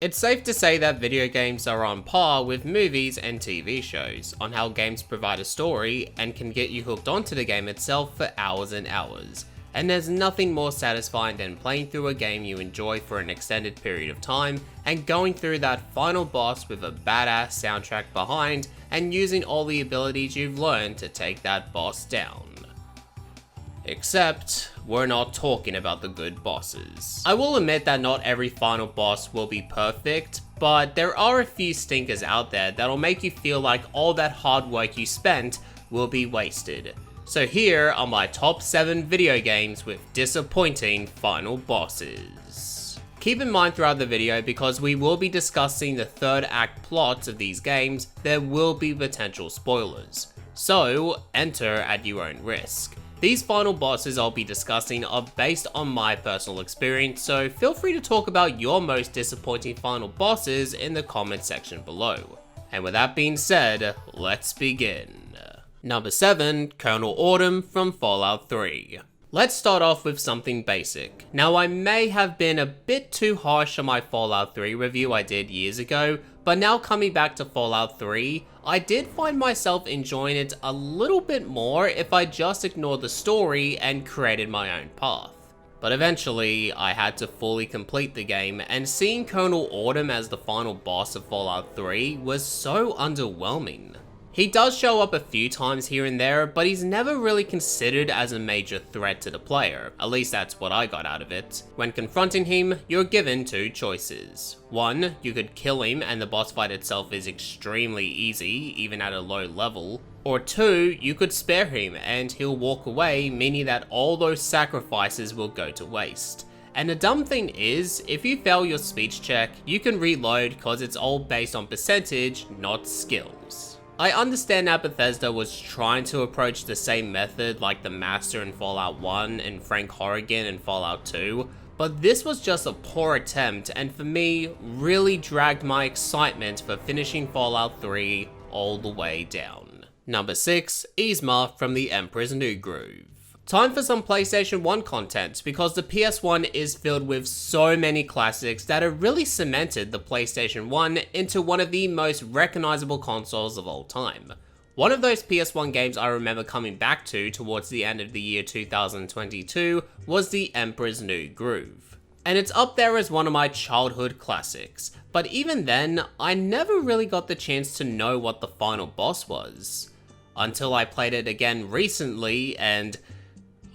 It's safe to say that video games are on par with movies and TV shows on how games provide a story and can get you hooked onto the game itself for hours and hours. And there's nothing more satisfying than playing through a game you enjoy for an extended period of time and going through that final boss with a badass soundtrack behind and using all the abilities you've learned to take that boss down. Except, we're not talking about the good bosses. I will admit that not every final boss will be perfect, but there are a few stinkers out there that'll make you feel like all that hard work you spent will be wasted. So here are my top 7 video games with disappointing final bosses. Keep in mind throughout the video, because we will be discussing the third act plots of these games, there will be potential spoilers. So, enter at your own risk. These final bosses I'll be discussing are based on my personal experience, so feel free to talk about your most disappointing final bosses in the comment section below. And with that being said, let's begin. Number 7, Colonel Autumn from Fallout 3. Let's start off with something basic. Now, I may have been a bit too harsh on my Fallout 3 review I did years ago, but now coming back to Fallout 3, I did find myself enjoying it a little bit more if I just ignored the story and created my own path. But eventually, I had to fully complete the game, and seeing Colonel Autumn as the final boss of Fallout 3 was so underwhelming. He does show up a few times here and there, but he's never really considered as a major threat to the player. At least that's what I got out of it. When confronting him, you're given 2 choices. 1, you could kill him and the boss fight itself is extremely easy, even at a low level. Or 2, you could spare him and he'll walk away, meaning that all those sacrifices will go to waste. And the dumb thing is, if you fail your speech check, you can reload because it's all based on percentage, not skills. I understand that Bethesda was trying to approach the same method like the Master in Fallout 1 and Frank Horrigan in Fallout 2, but this was just a poor attempt and for me, really dragged my excitement for finishing Fallout 3 all the way down. Number 6, Yzma from the Emperor's New Groove. Time for some PlayStation 1 content, because the PS1 is filled with so many classics that have really cemented the PlayStation 1 into one of the most recognizable consoles of all time. One of those PS1 games I remember coming back to towards the end of the year 2022 was the Emperor's New Groove. And it's up there as one of my childhood classics, but even then, I never really got the chance to know what the final boss was. Until I played it again recently and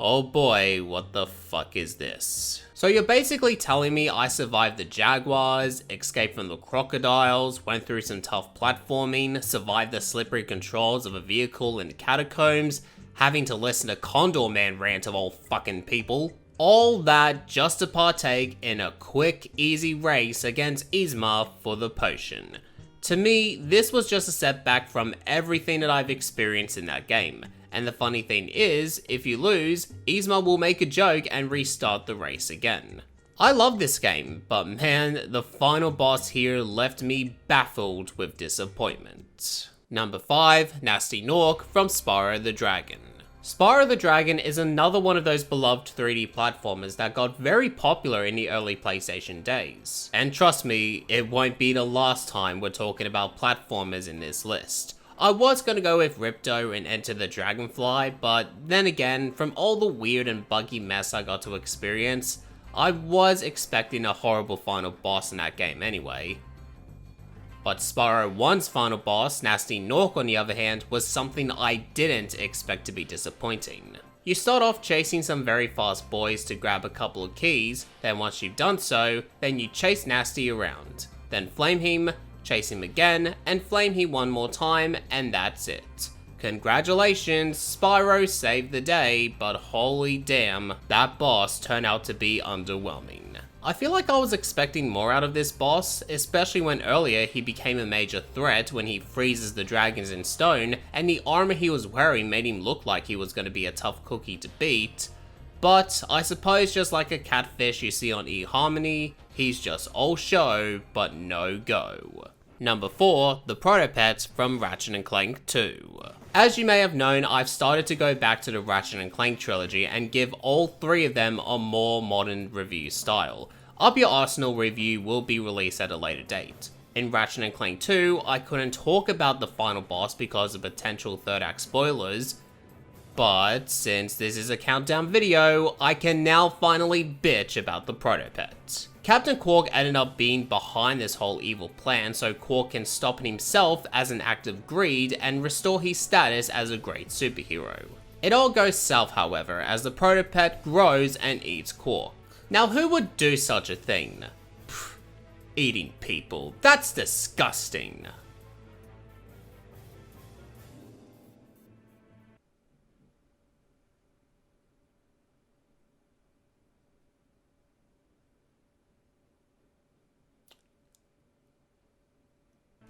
oh boy, what the fuck is this? So you're basically telling me I survived the jaguars, escaped from the crocodiles, went through some tough platforming, survived the slippery controls of a vehicle in the catacombs, having to listen to Condor Man rant of all fucking people. All that just to partake in a quick, easy race against Yzma for the potion. To me, this was just a setback from everything that I've experienced in that game. And the funny thing is, if you lose, Yzma will make a joke and restart the race again. I love this game, but man, the final boss here left me baffled with disappointment. Number 5, Gnasty Gnorc from Spyro the Dragon. Spyro the Dragon is another one of those beloved 3D platformers that got very popular in the early PlayStation days. And trust me, it won't be the last time we're talking about platformers in this list. I was going to go with Ripto and Enter the Dragonfly, but then again, from all the weird and buggy mess I got to experience, I was expecting a horrible final boss in that game anyway. But Spyro 1's final boss, Gnasty Gnorc on the other hand, was something I didn't expect to be disappointing. You start off chasing some very fast boys to grab a couple of keys, then once you've done so, then you chase Gnasty around. Then flame him, chase him again, and flame him one more time, and that's it. Congratulations, Spyro saved the day, but holy damn, that boss turned out to be underwhelming. I feel like I was expecting more out of this boss, especially when earlier he became a major threat when he freezes the dragons in stone, and the armor he was wearing made him look like he was going to be a tough cookie to beat. But I suppose just like a catfish you see on eHarmony, he's just all show, but no go. Number 4, the Protopets from Ratchet & Clank 2. As you may have known, I've started to go back to the Ratchet & Clank trilogy and give all 3 of them a more modern review style. Up Your Arsenal review will be released at a later date. In Ratchet & Clank 2, I couldn't talk about the final boss because of potential third act spoilers, but since this is a countdown video, I can now finally bitch about the Protopets. Captain Qwark ended up being behind this whole evil plan so Qwark can stop it himself as an act of greed and restore his status as a great superhero. It all goes south, however, as the Protopet grows and eats Qwark. Now, who would do such a thing? Pfft, eating people. That's disgusting.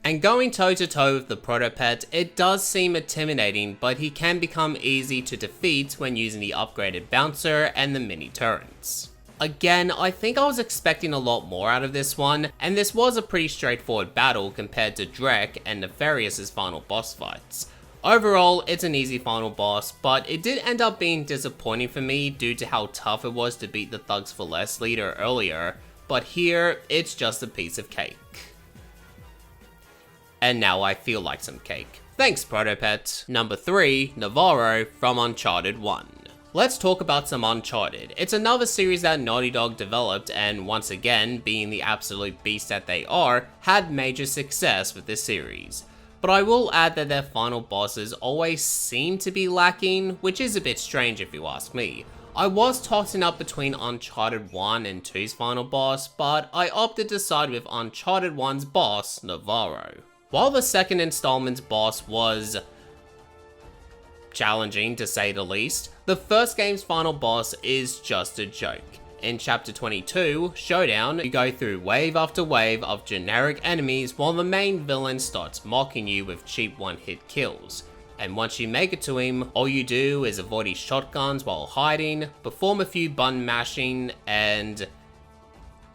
And going toe-to-toe with the Protopet, it does seem intimidating, but he can become easy to defeat when using the upgraded bouncer and the mini turrets. Again, I think I was expecting a lot more out of this one, and this was a pretty straightforward battle compared to Drek and Nefarious' final boss fights. Overall, it's an easy final boss, but it did end up being disappointing for me due to how tough it was to beat the Thugs for Less leader earlier, but here, it's just a piece of cake. And now I feel like some cake. Thanks, Protopet. Number 3, Navarro from Uncharted 1. Let's talk about some Uncharted. It's another series that Naughty Dog developed and once again, being the absolute beast that they are, had major success with this series. But I will add that their final bosses always seem to be lacking, which is a bit strange if you ask me. I was tossing up between Uncharted 1 and 2's final boss, but I opted to side with Uncharted 1's boss, Navarro. While the second installment's boss was challenging to say the least, the first game's final boss is just a joke. In Chapter 22, Showdown, you go through wave after wave of generic enemies while the main villain starts mocking you with cheap one-hit kills. And once you make it to him, all you do is avoid his shotguns while hiding, perform a few button mashing, and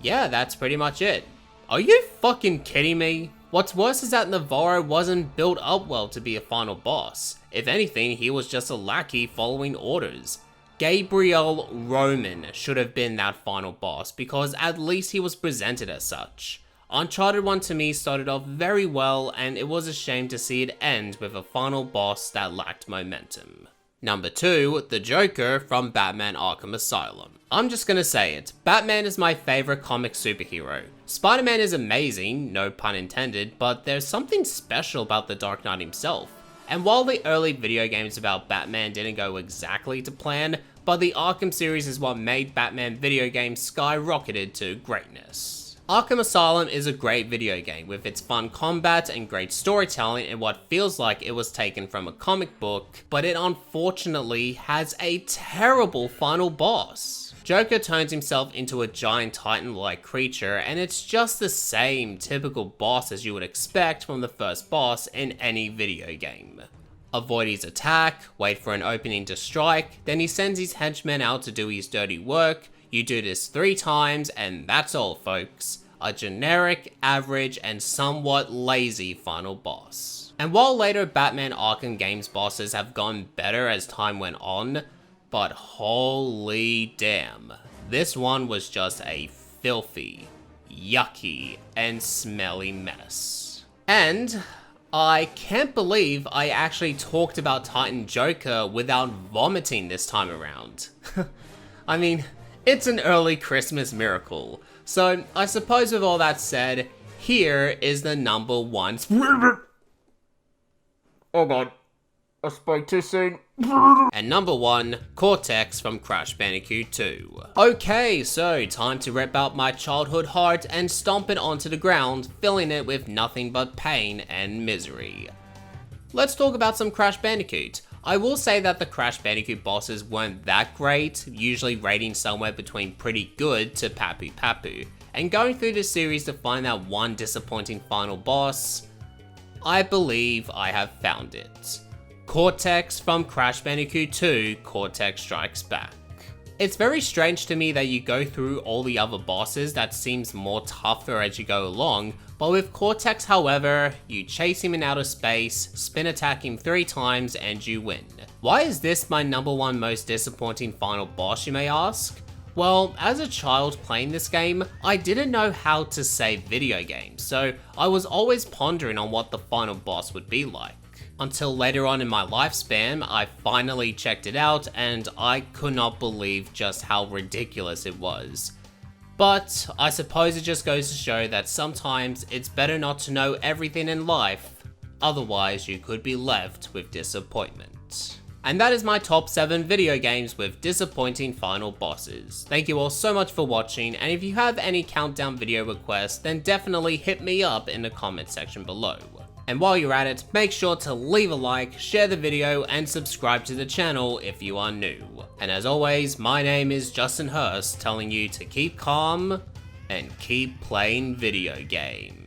yeah, that's pretty much it. Are you fucking kidding me? What's worse is that Navarro wasn't built up well to be a final boss. If anything, he was just a lackey following orders. Gabriel Roman should have been that final boss because at least he was presented as such. Uncharted 1 to me started off very well and it was a shame to see it end with a final boss that lacked momentum. Number 2, the Joker from Batman Arkham Asylum. I'm just gonna say it, Batman is my favorite comic superhero. Spider-Man is amazing, no pun intended, but there's something special about the Dark Knight himself. And while the early video games about Batman didn't go exactly to plan, but the Arkham series is what made Batman video games skyrocketed to greatness. Arkham Asylum is a great video game with its fun combat and great storytelling in what feels like it was taken from a comic book, but it unfortunately has a terrible final boss. Joker turns himself into a giant titan-like creature and it's just the same typical boss as you would expect from the first boss in any video game. Avoid his attack, wait for an opening to strike, then he sends his henchmen out to do his dirty work. You do this 3 times and that's all, folks. A generic, average, and somewhat lazy final boss. And while later Batman Arkham games bosses have gotten better as time went on, but holy damn, this one was just a filthy, yucky, and smelly mess. And I can't believe I actually talked about Titan Joker without vomiting this time around. I mean, it's an early Christmas miracle. So I suppose with all that said, here is the number 1. Oh god, I spoke too soon. And number 1, Cortex from Crash Bandicoot 2. Okay, so time to rip out my childhood heart and stomp it onto the ground, filling it with nothing but pain and misery. Let's talk about some Crash Bandicoot. I will say that the Crash Bandicoot bosses weren't that great, usually rating somewhere between pretty good to Papu Papu. And going through this series to find that one disappointing final boss, I believe I have found it. Cortex from Crash Bandicoot 2, Cortex Strikes Back. It's very strange to me that you go through all the other bosses that seems more tougher as you go along, but with Cortex however, you chase him in outer space, spin attack him 3 times and you win. Why is this my number 1 most disappointing final boss, you may ask? Well, as a child playing this game, I didn't know how to save video games, so I was always pondering on what the final boss would be like. Until later on in my lifespan, I finally checked it out and I could not believe just how ridiculous it was. But I suppose it just goes to show that sometimes it's better not to know everything in life, otherwise you could be left with disappointment. And that is my top 7 video games with disappointing final bosses. Thank you all so much for watching, and if you have any countdown video requests, then definitely hit me up in the comment section below. And while you're at it, make sure to leave a like, share the video, and subscribe to the channel if you are new. And as always, my name is Justin Hurst, telling you to keep calm and keep playing video games.